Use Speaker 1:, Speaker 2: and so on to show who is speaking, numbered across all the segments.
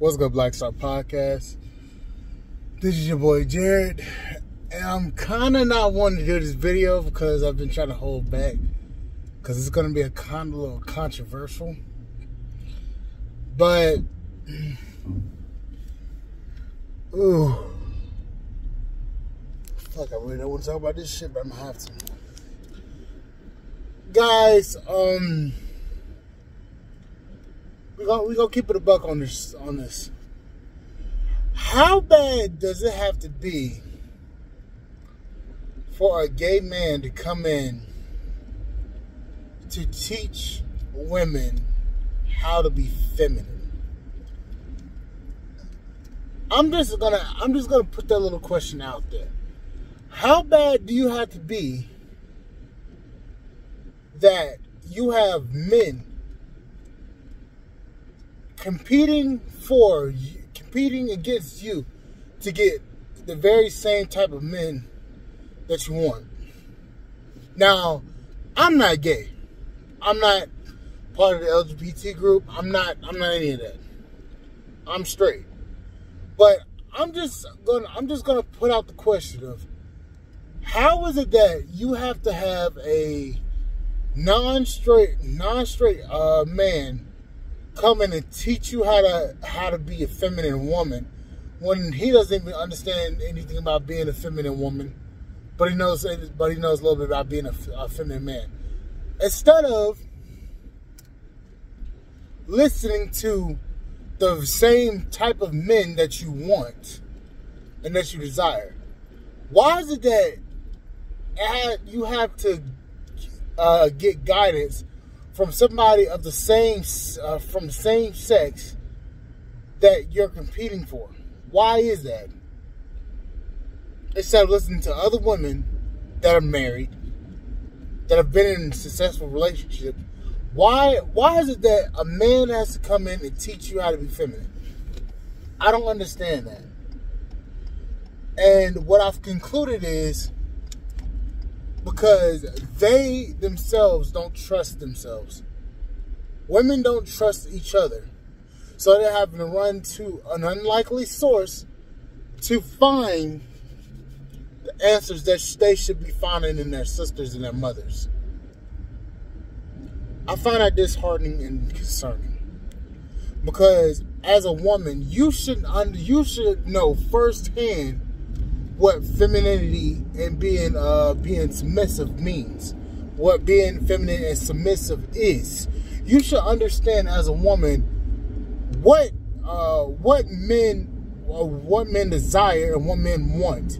Speaker 1: What's good, Black Star Podcast? This is your boy Jared, and I'm kind of not wanting to do this video because I've been trying to hold back because it's going to be a kind of little controversial. But, ooh, fuck, I really don't want to talk about this shit, but I'm gonna have to. Guys, we gonna keep it a buck on this. How bad does it have to be for a gay man to come in to teach women how to be feminine? I'm just gonna put that little question out there. How bad do you have to be that you have men competing against you to get the very same type of men that you want? Now, I'm not gay. I'm not part of the LGBT group. I'm not any of that. I'm straight. But I'm just gonna put out the question of, how is it that you have to have a non-straight man come in and teach you how to be a feminine woman when he doesn't even understand anything about being a feminine woman, but he knows a little bit about being a feminine man? Instead of listening to the same type of men that you want and that you desire, why is it that you have to get guidance from somebody of the same sex that you're competing for? Why is that? Instead of listening to other women that are married, that have been in successful relationships, why is it that a man has to come in and teach you how to be feminine? I don't understand that. And what I've concluded is because they themselves don't trust themselves. Women don't trust each other. So they're having to run to an unlikely source to find the answers that they should be finding in their sisters and their mothers. I find that disheartening and concerning. Because as a woman, you should know firsthand what femininity and being submissive means. What being feminine and submissive is. You should understand as a woman what men desire and what men want.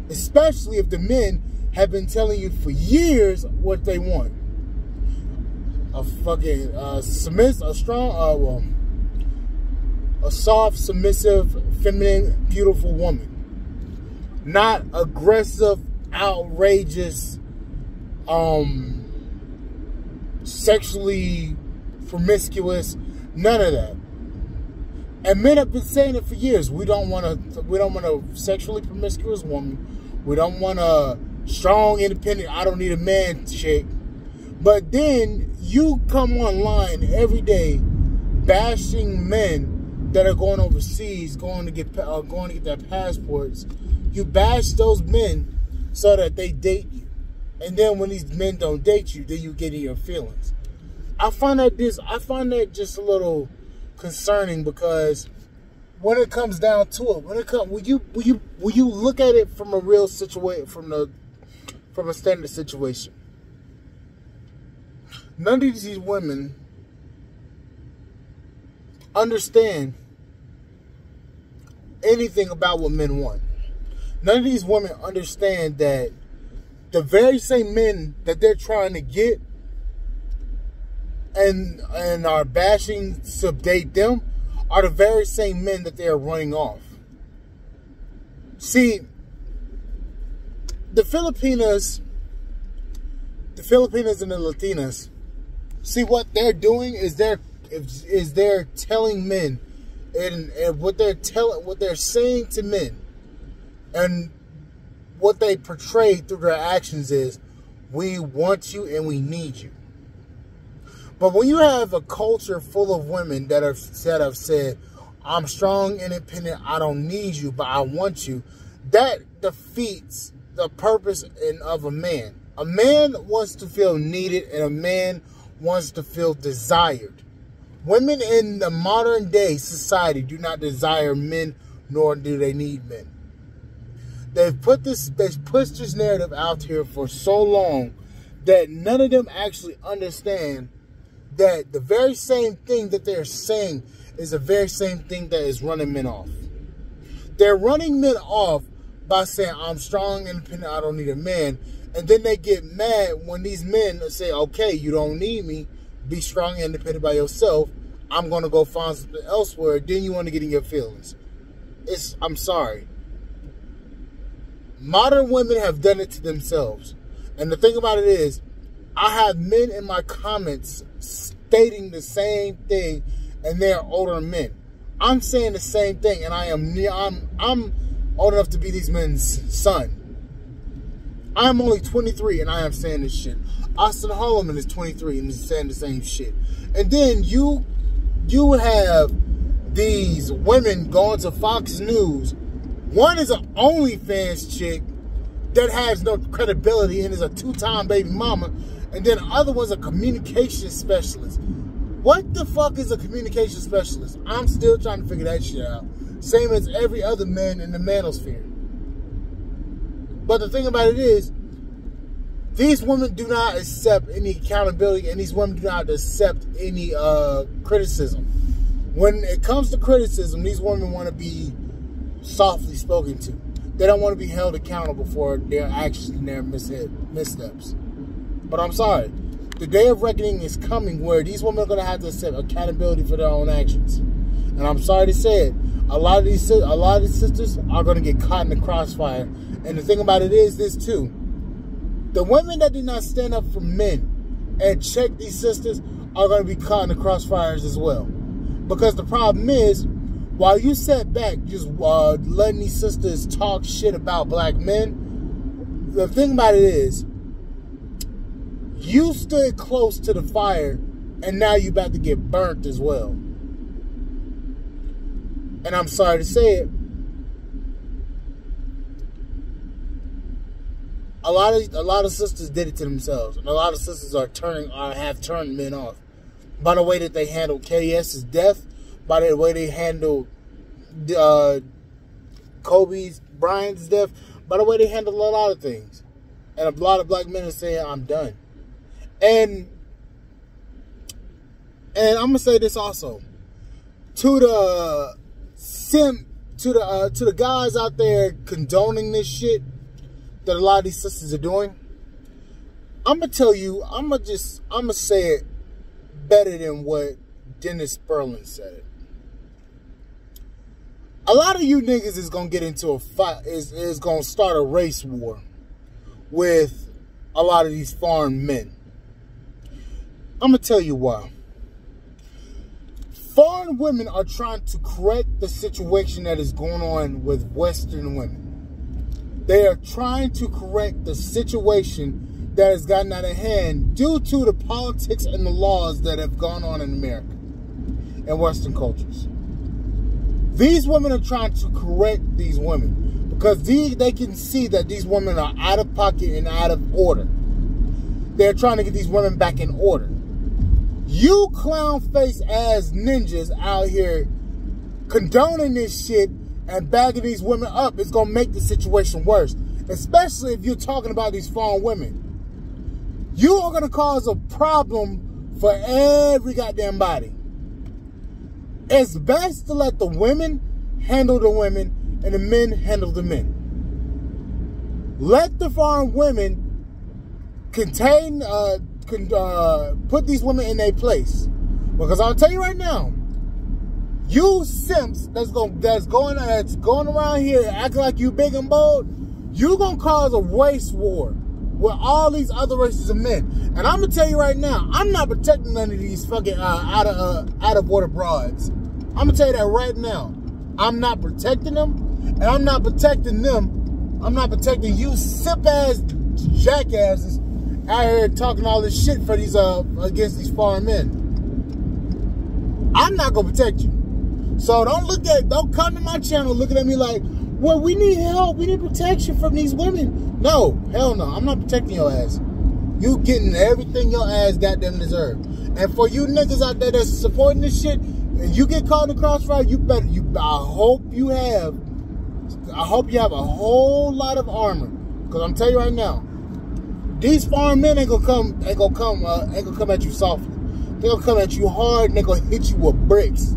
Speaker 1: Especially if the men have been telling you for years what they want. A soft, submissive, feminine, beautiful woman. Not aggressive, outrageous, sexually promiscuous, none of that. And men have been saying it for years. We don't want a sexually promiscuous woman. We don't want a strong, independent, I don't need a man chick. But then you come online every day bashing men that are going overseas, going to get their passports. You bash those men so that they date you. And then when these men don't date you, then you get in your feelings. I find that just a little concerning, because when it comes down to it, will you look at it from a real situation, from a standard situation? None of these women understand anything about what men want. None of these women understand that the very same men that they're trying to get and are bashing to date them are the very same men that they are running off. See, the Filipinas and the Latinas, see, what they're doing is they're telling men, and what they're saying to men, and what they portray through their actions is, we want you and we need you. But when you have a culture full of women that have said, I'm strong, independent, I don't need you, but I want you, that defeats the purpose of a man. A man wants to feel needed, and a man wants to feel desired. Women in the modern day society do not desire men, nor do they need men. They've pushed this narrative out here for so long that none of them actually understand that the very same thing that they're saying is the very same thing that is running men off. They're running men off by saying, I'm strong, independent, I don't need a man. And then they get mad when these men say, okay, you don't need me. Be strong and independent by yourself. I'm going to go find something elsewhere. Then you want to get in your feelings. I'm sorry. Modern women have done it to themselves. And the thing about it is, I have men in my comments stating the same thing, and they're older men. I'm saying the same thing, and I'm old enough to be these men's son. I'm only 23, and I am saying this shit. Austin Holloman is 23 and is saying the same shit. And then you have these women going to Fox News. One is an OnlyFans chick that has no credibility and is a 2-time baby mama. And then the other one's a communication specialist. What the fuck is a communication specialist? I'm still trying to figure that shit out. Same as every other man in the manosphere. But the thing about it is, these women do not accept any accountability, and these women do not accept any criticism. When it comes to criticism, these women want to be softly spoken to. They don't want to be held accountable for their actions and their missteps. But I'm sorry. The day of reckoning is coming where these women are going to have to accept accountability for their own actions. And I'm sorry to say it, a lot of these sisters are going to get caught in the crossfire. And the thing about it is this too. The women that did not stand up for men and check these sisters are going to be caught in the crossfires as well. Because the problem is, while you sat back just letting these sisters talk shit about black men, the thing about it is, you stood close to the fire, and now you're about to get burnt as well. And I'm sorry to say it, a lot of sisters did it to themselves, and a lot of sisters have turned men off by the way that they handled KS's death, by the way they handled Kobe Bryant's death, by the way they handled a lot of things. And a lot of black men are saying, I'm done. And I'm gonna say this also to the guys out there condoning this shit that a lot of these sisters are doing. I'm gonna tell you, I'm gonna say it better than what Dennis Sperling said it. A lot of you niggas is gonna get into a fight, is gonna start a race war with a lot of these foreign men. I'm going to tell you why. Foreign women are trying to correct the situation that is going on with Western women. They are trying to correct the situation that has gotten out of hand due to the politics and the laws that have gone on in America and Western cultures. These women are trying to correct these women because they can see that these women are out of pocket and out of order. They're trying to get these women back in order. You clown face ass ninjas out here condoning this shit and bagging these women up is going to make the situation worse. Especially if you're talking about these foreign women. You are going to cause a problem for every goddamn body. It's best to let the women handle the women and the men handle the men. Let the foreign women put these women in their place. Because I'll tell you right now, you simps that's going around here acting like you big and bold, you're gonna cause a race war with all these other races of men. And I'm gonna tell you right now, I'm not protecting none of these fucking out of water broads. I'm gonna tell you that right now. I'm not protecting them, and I'm not protecting them. I'm not protecting you simp ass jackasses out here talking all this shit for these against these foreign men. I'm not gonna protect you. So don't come to my channel looking at me like, well, we need help. We need protection from these women. No, hell no. I'm not protecting your ass. You getting everything your ass goddamn deserve. And for you niggas out there that's supporting this shit, and you get caught in the crossfire, I hope you have a whole lot of armor. Cause I'm telling you right now, these foreign men ain't gonna come at you softly. They're gonna come at you hard and they're gonna hit you with bricks.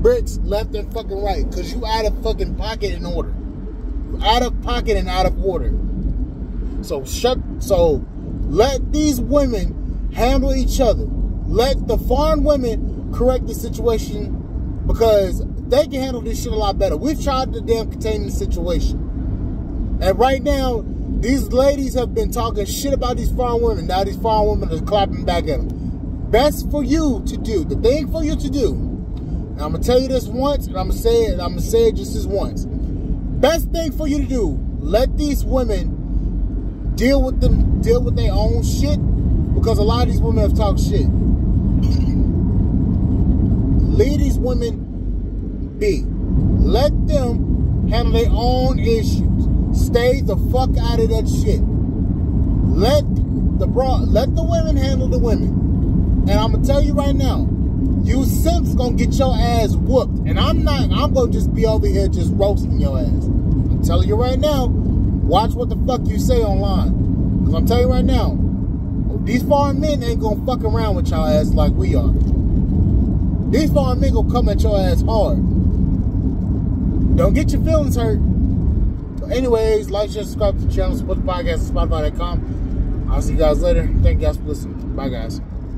Speaker 1: Bricks left and fucking right. Cause you out of fucking pocket and order. Out of pocket and out of order. So let these women handle each other. Let the foreign women correct the situation because they can handle this shit a lot better. We've tried to damn contain the situation. And right now, these ladies have been talking shit about these foreign women. Now these foreign women are clapping back at them. Best for you to do, the thing for you to do, and I'm gonna tell you this once, and I'm gonna say it just this once. Best thing for you to do, let these women deal with their own shit, because a lot of these women have talked shit. Leave these women be. Let them handle their own issues. Stay the fuck out of that shit. Let the women handle the women. And I'm gonna tell you right now, you simps gonna get your ass whooped. And I'm gonna just be over here just roasting your ass. I'm telling you right now, watch what the fuck you say online. Because I'm telling you right now, these foreign men ain't gonna fuck around with y'all ass like we are. These foreign men gonna come at your ass hard. Don't get your feelings hurt. But anyways, like, share, subscribe to the channel, support the podcast at Spotify.com. I'll see you guys later. Thank you guys for listening. Bye, guys.